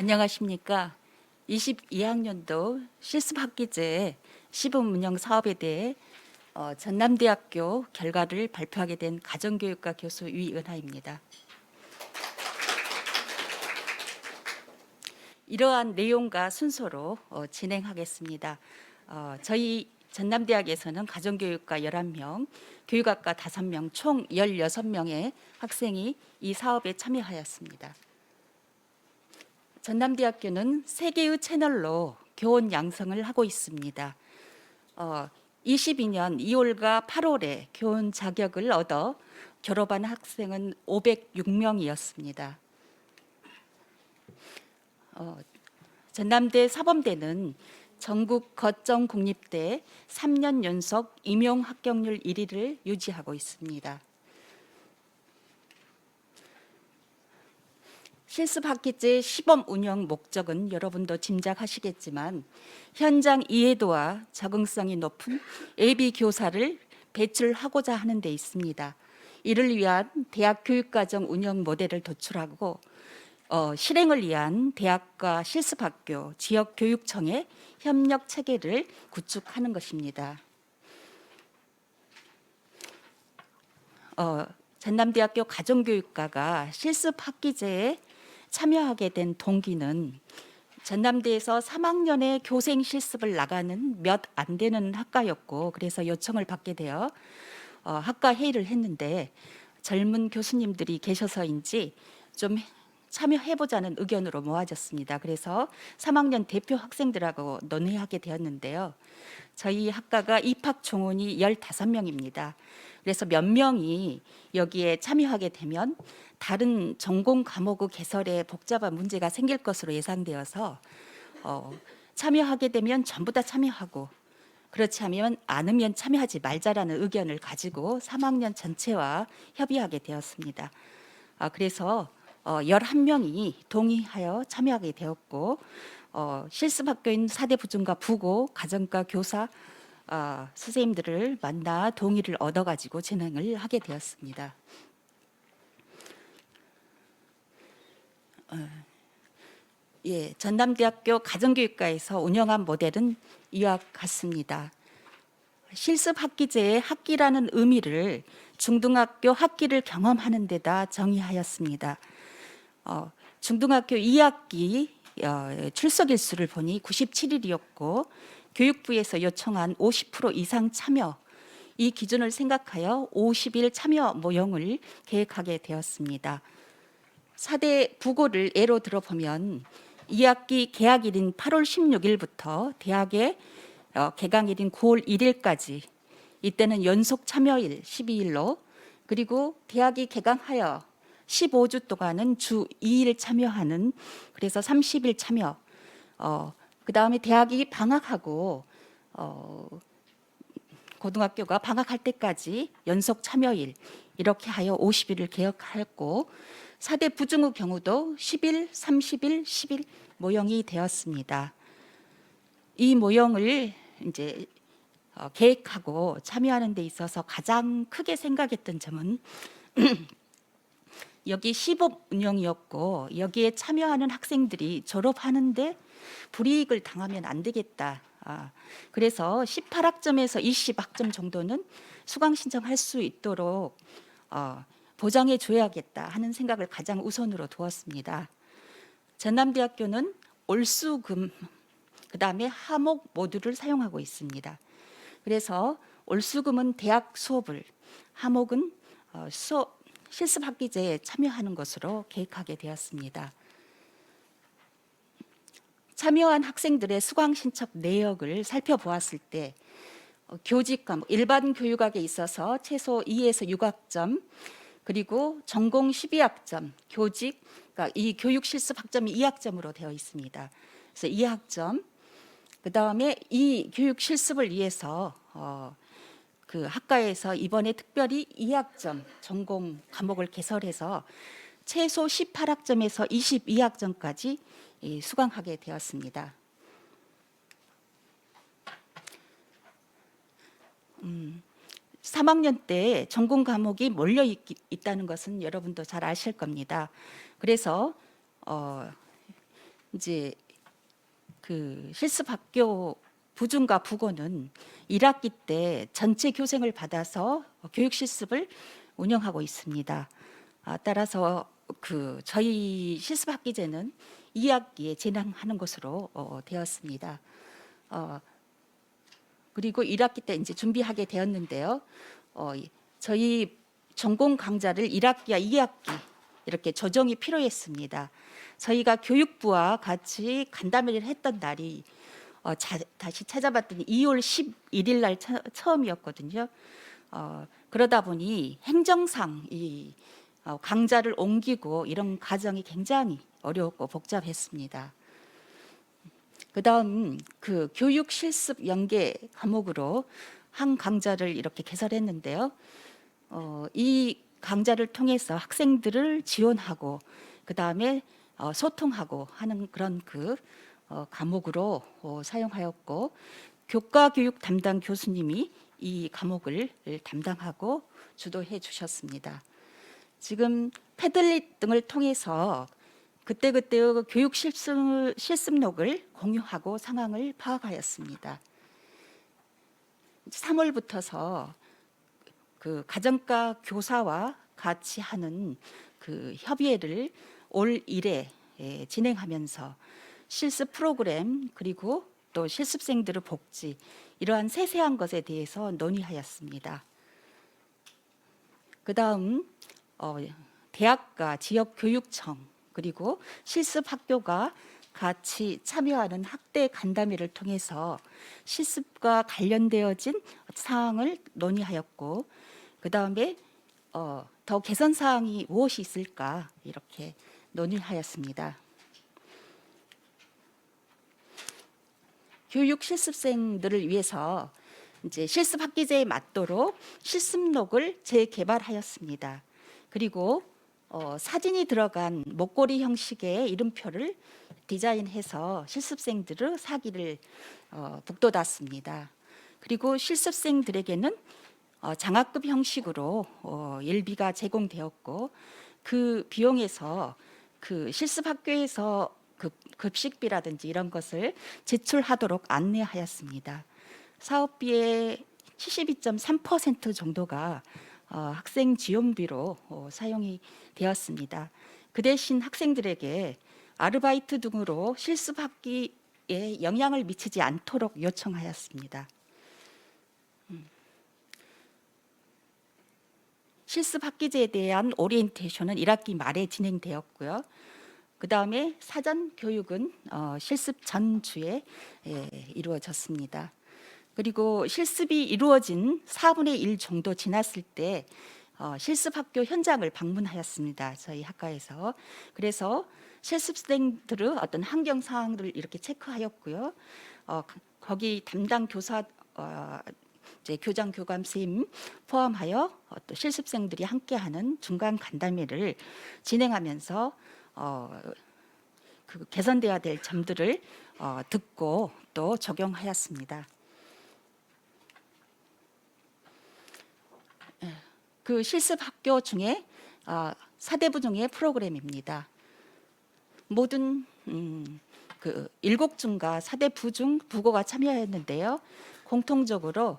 안녕하십니까. 22학년도 실습학기제 시범 운영 사업에 대해 전남대학교 결과를 발표하게 된 가정교육과 교수 위은하입니다. 이러한 내용과 순서로 진행하겠습니다. 저희 전남대학에서는 가정교육과 11명, 교육학과 5명, 총 16명의 학생이 이 사업에 참여하였습니다. 전남대학교는 3개의 채널로 교원 양성을 하고 있습니다. 22년 2월과 8월에 교원 자격을 얻어 졸업한 학생은 506명이었습니다. 전남대 사범대는 전국 거점 국립대 3년 연속 임용 합격률 1위를 유지하고 있습니다. 실습학기제 시범 운영 목적은 여러분도 짐작하시겠지만 현장 이해도와 적응성이 높은 예비 교사를 배출하고자 하는 데 있습니다. 이를 위한 대학 교육과정 운영 모델을 도출하고 실행을 위한 대학과 실습학교, 지역교육청의 협력 체계를 구축하는 것입니다. 전남대학교 가정교육과가 실습학기제에 참여하게 된 동기는 전남대에서 3학년에 교생 실습을 나가는 몇 안 되는 학과였고, 그래서 요청을 받게 되어 학과 회의를 했는데 젊은 교수님들이 계셔서인지 좀 참여해보자는 의견으로 모아졌습니다. 그래서 3학년 대표 학생들하고 논의하게 되었는데요. 저희 학과가 입학 종원이 15명입니다. 그래서 몇 명이 여기에 참여하게 되면 다른 전공 과목의 개설에 복잡한 문제가 생길 것으로 예상되어서 참여하게 되면 전부 다 참여하고, 그렇지 않으면 참여하지 말자라는 의견을 가지고 3학년 전체와 협의하게 되었습니다. 그래서 11명이 동의하여 참여하게 되었고, 실습학교인 사대부중과 부고, 가정과 교사 선생님들을 만나 동의를 얻어가지고 진행을 하게 되었습니다. 전남대학교 가정교육과에서 운영한 모델은 이와 같습니다. 실습학기제의 학기라는 의미를 중등학교 학기를 경험하는 데다 정의하였습니다. 중등학교 2학기 출석 일수를 보니 97일이었고 교육부에서 요청한 50% 이상 참여, 이 기준을 생각하여 50일 참여 모형을 계획하게 되었습니다. 4대 부고를 예로 들어보면 2학기 개학일인 8월 16일부터 대학의 개강일인 9월 1일까지, 이때는 연속 참여일 12일로, 그리고 대학이 개강하여 15주 동안은 주 2일 참여하는, 그래서 30일 참여, 그 다음에 대학이 방학하고 고등학교가 방학할 때까지 연속 참여일, 이렇게 하여 50일을 계획하였고, 4대 부중의 경우도 10일, 30일, 10일 모형이 되었습니다. 이 모형을 이제 계획하고 참여하는 데 있어서 가장 크게 생각했던 점은 여기 시범 운영이었고, 여기에 참여하는 학생들이 졸업하는데 불이익을 당하면 안 되겠다. 그래서 18학점에서 20학점 정도는 수강 신청할 수 있도록 보장해 줘야겠다 하는 생각을 가장 우선으로 두었습니다. 전남대학교는 올수금, 그다음에 하목 모두를 사용하고 있습니다. 그래서 올수금은 대학 수업을, 하목은 실습학기제에 참여하는 것으로 계획하게 되었습니다. 참여한 학생들의 수강 신청 내역을 살펴보았을 때 교직 과목, 일반 교육학에 있어서 최소 2에서 6학점, 그리고 전공 12학점, 교직, 그러니까 이 교육 실습 학점이 2학점으로 되어 있습니다. 그래서 2학점, 그 다음에 이 교육 실습을 위해서 그 학과에서 이번에 특별히 2학점 전공 과목을 개설해서 최소 18학점에서 22학점까지 수강하게 되었습니다. 3학년 때 전공 과목이 몰려 있다는 것은 여러분도 잘 아실 겁니다. 그래서 이제 그 실습학교 부중과 부고는 1학기 때 전체 교생을 받아서 교육 실습을 운영하고 있습니다. 따라서 저희 실습학기제는 2학기에 진행하는 것으로 되었습니다. 그리고 1학기 때 이제 준비하게 되었는데요. 저희 전공 강좌를 1학기와 2학기 이렇게 조정이 필요했습니다. 저희가 교육부와 같이 간담회를 했던 날이 다시 찾아봤더니 2월 11일 날 처음이었거든요. 그러다 보니 행정상 이 강좌를 옮기고 이런 과정이 굉장히 어려웠고 복잡했습니다. 그다음 그 교육 실습 연계 과목으로 한 강좌를 이렇게 개설했는데요. 이 강좌를 통해서 학생들을 지원하고 그다음에 소통하고 하는 그런 과목으로 사용하였고 교과 교육 담당 교수님이 이 과목을 담당하고 주도해 주셨습니다. 지금 패들릿 등을 통해서 그때그때의 교육 실습록을 공유하고 상황을 파악하였습니다. 3월부터서 그 가정과 교사와 같이 하는 그 협의회를 올 1회 진행하면서 실습 프로그램 그리고 또 실습생들의 복지 이러한 세세한 것에 대해서 논의하였습니다. 그다음 대학과 지역교육청 그리고 실습학교가 같이 참여하는 학대 간담회를 통해서 실습과 관련되어진 사항을 논의하였고 그다음에 더 개선 사항이 무엇이 있을까 이렇게 논의하였습니다. 교육 실습생들을 위해서 이제 실습 학기제에 맞도록 실습록을 재개발하였습니다. 그리고 사진이 들어간 목걸이 형식의 이름표를 디자인해서 실습생들의 사기를 북돋았습니다. 그리고 실습생들에게는 장학금 형식으로 일비가 제공되었고 그 비용에서 그 실습 학교에서 급식비라든지 이런 것을 지출하도록 안내하였습니다. 사업비의 72.3% 정도가 학생 지원비로 사용이 되었습니다. 그 대신 학생들에게 아르바이트 등으로 실습 학기에 영향을 미치지 않도록 요청하였습니다. 실습 학기제에 대한 오리엔테이션은 1학기 말에 진행되었고요. 그 다음에 사전 교육은 실습 전주에 이루어졌습니다. 그리고 실습이 이루어진 4분의 1 정도 지났을 때 실습 학교 현장을 방문하였습니다. 저희 학과에서. 그래서 실습생들의 어떤 환경 사항들을 이렇게 체크하였고요. 거기 담당 교사 이제 교장 교감 선생님 포함하여 또 실습생들이 함께하는 중간 간담회를 진행하면서 개선돼야 될 점들을 듣고 또 적용하였습니다. 그 실습 학교 중에 4대부 중의 프로그램입니다. 모든 7중과 4대부 중 부고가 참여했는데요. 공통적으로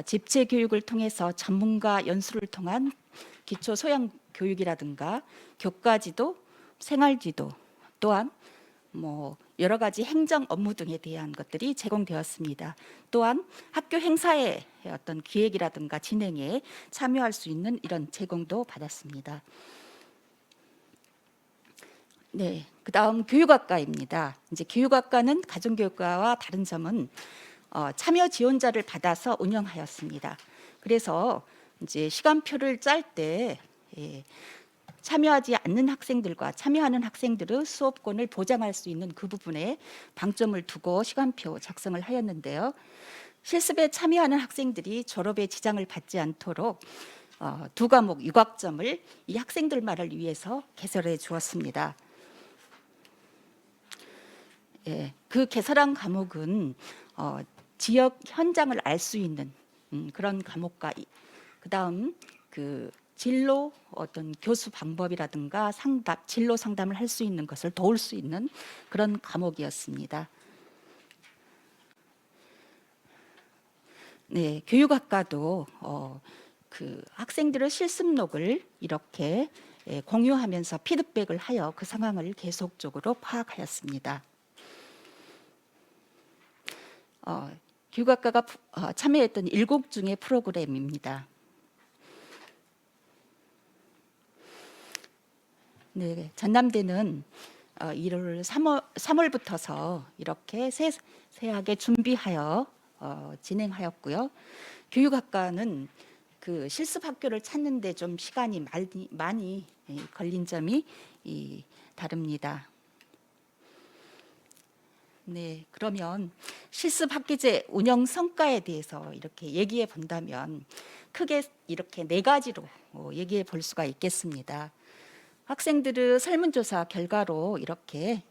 집체 교육을 통해서 전문가 연수를 통한 기초 소양 교육이라든가 교과지도, 생활지도 또한 여러 가지 행정 업무 등에 대한 것들이 제공되었습니다. 또한 학교 행사의 어떤 기획이라든가 진행에 참여할 수 있는 이런 제공도 받았습니다. 네, 그다음 교육학과입니다. 이제 교육학과는 가정교육과와 다른 점은 참여 지원자를 받아서 운영하였습니다. 그래서 이제 시간표를 짤 때 참여하지 않는 학생들과 참여하는 학생들의 수업권을 보장할 수 있는 그 부분에 방점을 두고 시간표 작성을 하였는데요. 실습에 참여하는 학생들이 졸업에 지장을 받지 않도록 2과목 6학점을 이 학생들만을 위해서 개설해 주었습니다. 그 개설한 과목은 지역 현장을 알 수 있는 그런 과목과 그다음 진로 어떤 교수 방법이라든가 진로 상담을 할 수 있는 것을 도울 수 있는 그런 과목이었습니다. 네, 교육학과도 그 학생들의 실습록을 이렇게 공유하면서 피드백을 하여 그 상황을 계속적으로 파악하였습니다. 교육학과가 참여했던 7 중의 프로그램입니다. 네, 전남대는 1월 3월부터서 이렇게 세세하게 준비하여 진행하였고요. 교육학과는 그 실습 학교를 찾는데 좀 시간이 많이 걸린 점이 다릅니다. 네, 그러면 실습 학기제 운영 성과에 대해서 이렇게 얘기해 본다면 크게 이렇게 4가지로 얘기해 볼 수가 있겠습니다. 학생들의 설문조사 결과로 이렇게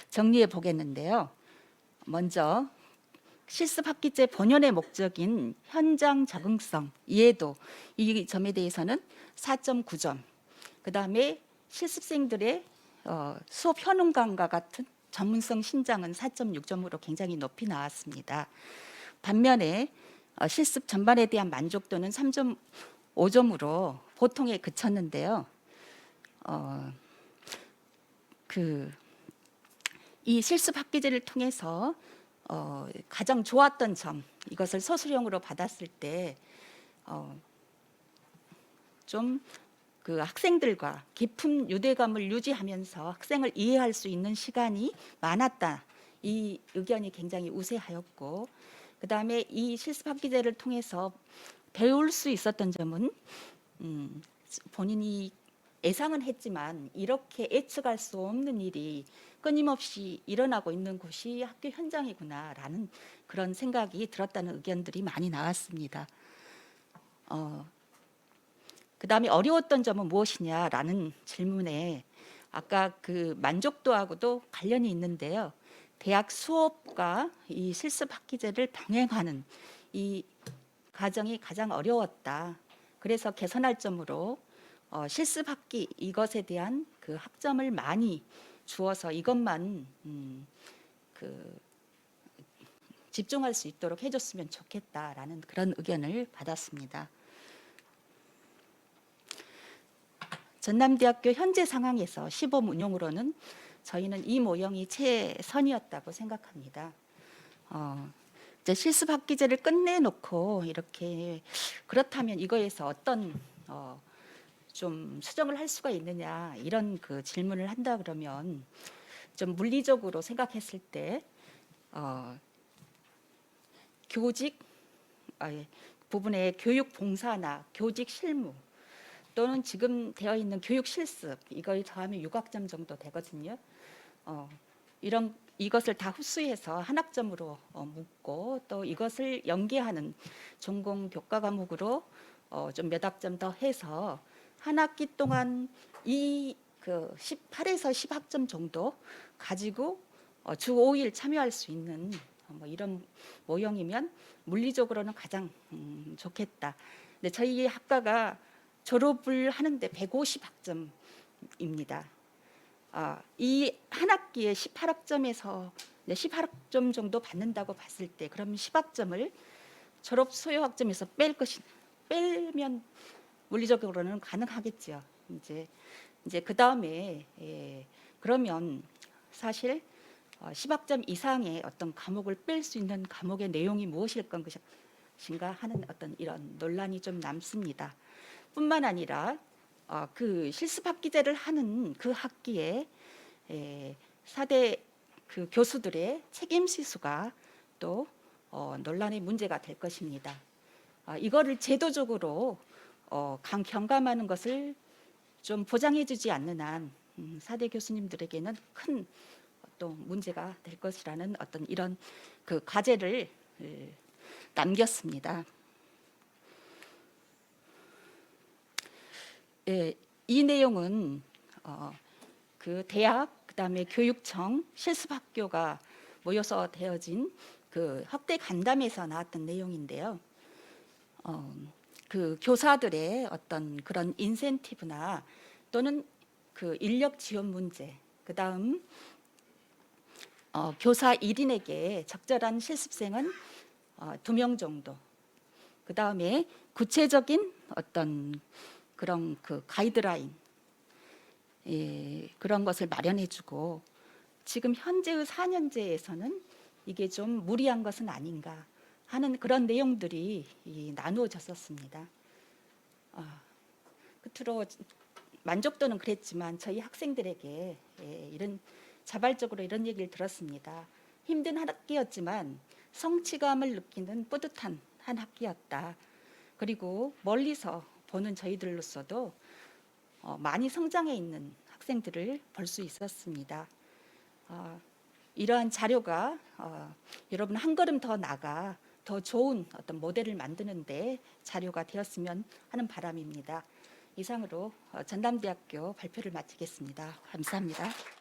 정리해 보겠는데요. 먼저 실습 학기제 본연의 목적인 현장 적응성, 이해도, 이 점에 대해서는 4.9점. 그다음에 실습생들의 수업 효능감과 같은 전문성 신장은 4.6점으로 굉장히 높이 나왔습니다. 반면에 실습 전반에 대한 만족도는 3.5점으로 보통에 그쳤는데요. 이 실습 학기제를 통해서 가장 좋았던 점, 이것을 서술형으로 받았을 때 좀 그 학생들과 깊은 유대감을 유지하면서 학생을 이해할 수 있는 시간이 많았다. 이 의견이 굉장히 우세하였고, 그 다음에 이 실습 학기제를 통해서 배울 수 있었던 점은 본인이 예상은 했지만 이렇게 예측할 수 없는 일이 끊임없이 일어나고 있는 곳이 학교 현장이구나라는 그런 생각이 들었다는 의견들이 많이 나왔습니다. 그다음에 어려웠던 점은 무엇이냐라는 질문에 아까 그 만족도하고도 관련이 있는데요. 대학 수업과 이 실습 학기제를 병행하는 이 과정이 가장 어려웠다. 그래서 개선할 점으로 실습 학기 이것에 대한 그 학점을 많이 주어서 이것만 그 집중할 수 있도록 해줬으면 좋겠다라는 그런 의견을 받았습니다. 전남대학교 현재 상황에서 시범 운영으로는 저희는 이 모형이 최선이었다고 생각합니다. 이제 실습 학기제를 끝내놓고 이렇게 그렇다면 이거에서 어떤 좀 수정을 할 수가 있느냐 이런 그 질문을 한다 그러면 좀 물리적으로 생각했을 때 교직 부분의 교육 봉사나 교직 실무 또는 지금 되어 있는 교육 실습 이걸 더하면 6학점 정도 되거든요. 이것을 다 흡수해서 한 학점으로 묶고 또 이것을 연계하는 전공 교과 과목으로 좀 몇 학점 더 해서 한 학기 동안 이 그 18에서 10학점 정도 가지고 주 5일 참여할 수 있는 뭐 이런 모형이면 물리적으로는 가장 좋겠다. 근데 저희 학과가 졸업을 하는데 150학점입니다. 이 한 학기에 18학점에서 18학점 정도 받는다고 봤을 때 그럼 10학점을 졸업 소요 학점에서 빼면 물리적으로는 가능하겠죠. 이제 그 다음에 그러면 사실 10학점 이상의 어떤 과목을 뺄 수 있는 과목의 내용이 무엇일 것인가 하는 어떤 이런 논란이 좀 남습니다. 뿐만 아니라 그 실습 학기제를 하는 그 학기에 4대 그 교수들의 책임 시수가 또 논란의 문제가 될 것입니다. 이거를 제도적으로 경감하는 것을 좀 보장해주지 않는 한 4대 교수님들에게는 큰 또 문제가 될 것이라는 어떤 이런 그 과제를 남겼습니다. 이 내용은 그 대학 그다음에 교육청 실습학교가 모여서 되어진 그 학대 간담회에서 나왔던 내용인데요. 그 교사들의 어떤 그런 인센티브나 또는 그 인력 지원 문제, 그다음 교사 1인에게 적절한 실습생은 2명 정도. 그다음에 구체적인 어떤 그런 그 가이드라인, 그런 것을 마련해주고, 지금 현재의 4년제에서는 이게 좀 무리한 것은 아닌가 하는 그런 내용들이 나누어졌었습니다. 끝으로 만족도는 그랬지만 저희 학생들에게 이런 자발적으로 이런 얘기를 들었습니다. 힘든 한 학기였지만 성취감을 느끼는 뿌듯한 한 학기였다. 그리고 멀리서 보는 저희들로서도 많이 성장해 있는 학생들을 볼 수 있었습니다. 이러한 자료가 여러분 한 걸음 더 나가 더 좋은 어떤 모델을 만드는데 자료가 되었으면 하는 바람입니다. 이상으로 전남대학교 발표를 마치겠습니다. 감사합니다.